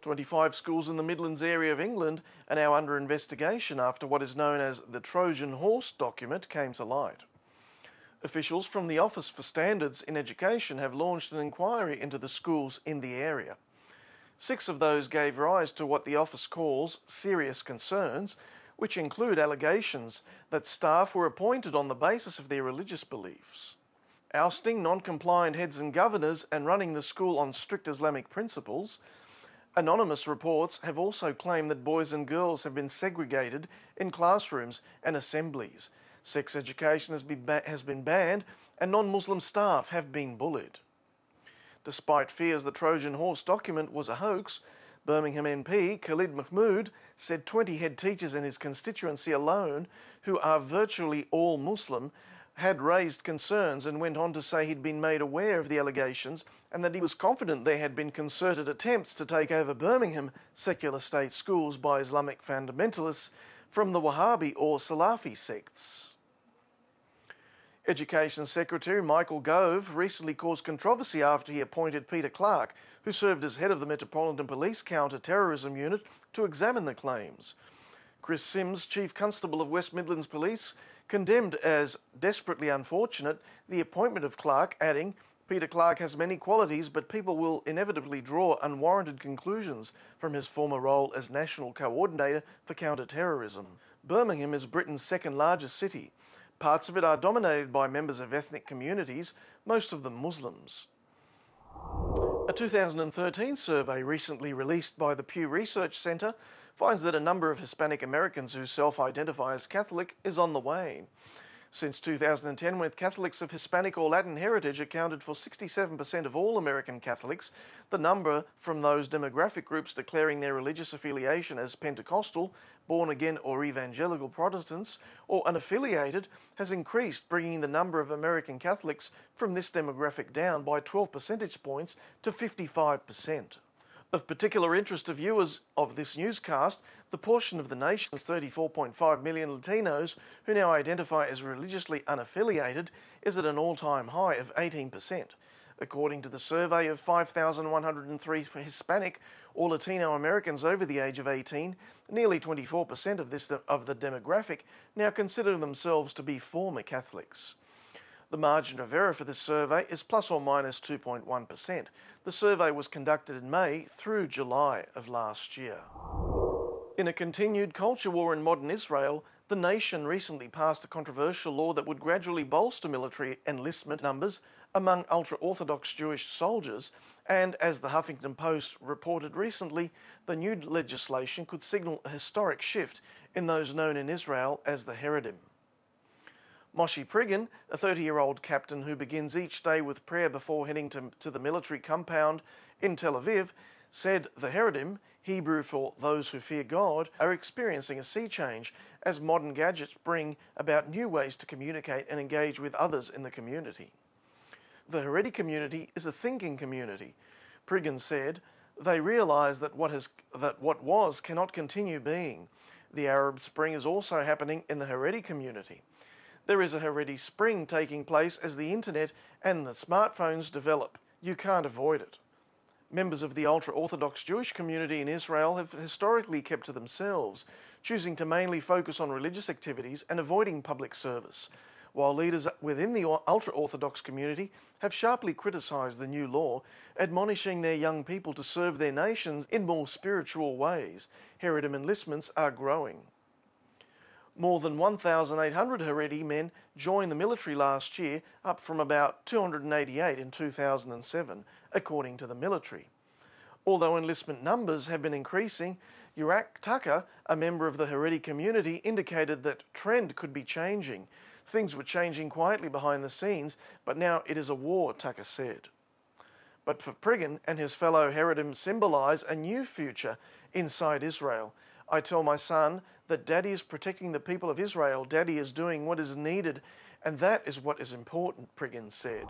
25 schools in the Midlands area of England are now under investigation after what is known as the Trojan Horse document came to light. Officials from the Office for Standards in Education have launched an inquiry into the schools in the area. 6 of those gave rise to what the office calls serious concerns, which include allegations that staff were appointed on the basis of their religious beliefs, ousting non-compliant heads and governors and running the school on strict Islamic principles. Anonymous reports have also claimed that boys and girls have been segregated in classrooms and assemblies. Sex education has been banned and non-Muslim staff have been bullied. Despite fears the Trojan Horse document was a hoax, Birmingham MP Khalid Mahmood said 20 head teachers in his constituency alone, who are virtually all Muslim, had raised concerns, and went on to say he'd been made aware of the allegations and that he was confident there had been concerted attempts to take over Birmingham secular state schools by Islamic fundamentalists from the Wahhabi or Salafi sects. Education Secretary Michael Gove recently caused controversy after he appointed Peter Clark, who served as head of the Metropolitan Police Counter-Terrorism Unit, to examine the claims. Chris Sims, Chief Constable of West Midlands Police, condemned as desperately unfortunate the appointment of Clark, adding, "Peter Clark has many qualities, but people will inevitably draw unwarranted conclusions from his former role as National Coordinator for Counter-Terrorism." Birmingham is Britain's second largest city. Parts of it are dominated by members of ethnic communities, most of them Muslims. A 2013 survey recently released by the Pew Research Centre finds that a number of Hispanic Americans who self-identify as Catholic is on the wane. Since 2010, when Catholics of Hispanic or Latin heritage accounted for 67% of all American Catholics, the number from those demographic groups declaring their religious affiliation as Pentecostal, born-again or evangelical Protestants, or unaffiliated has increased, bringing the number of American Catholics from this demographic down by 12 percentage points to 55%. Of particular interest to viewers of this newscast, the portion of the nation's 34.5 million Latinos who now identify as religiously unaffiliated is at an all-time high of 18%. According to the survey of 5,103 Hispanic or Latino Americans over the age of 18, nearly 24% of the demographic now consider themselves to be former Catholics. The margin of error for this survey is plus or minus 2.1%. The survey was conducted in May through July of last year. In a continued culture war in modern Israel, the nation recently passed a controversial law that would gradually bolster military enlistment numbers among ultra-orthodox Jewish soldiers, and as the Huffington Post reported recently, the new legislation could signal a historic shift in those known in Israel as the Haredim. Moshe Priggen, a 30-year-old captain who begins each day with prayer before heading to the military compound in Tel Aviv, said the Haredim, Hebrew for those who fear God, are experiencing a sea change as modern gadgets bring about new ways to communicate and engage with others in the community. The Haredi community is a thinking community. Priggen said, "They realise that what was cannot continue being. The Arab Spring is also happening in the Haredi community. There is a Haredi Spring taking place as the internet and the smartphones develop. You can't avoid it." Members of the ultra-orthodox Jewish community in Israel have historically kept to themselves, choosing to mainly focus on religious activities and avoiding public service, while leaders within the ultra-orthodox community have sharply criticised the new law, admonishing their young people to serve their nations in more spiritual ways. Haredim enlistments are growing. More than 1,800 Haredi men joined the military last year, up from about 288 in 2007, according to the military. Although enlistment numbers have been increasing, Yurak Tucker, a member of the Haredi community, indicated that trend could be changing. Things were changing quietly behind the scenes, but now it is a war, Tucker said. But for Priggen and his fellow Haredim symbolise a new future inside Israel. "I tell my son that Daddy is protecting the people of Israel. Daddy is doing what is needed, and that is what is important," Priggen said.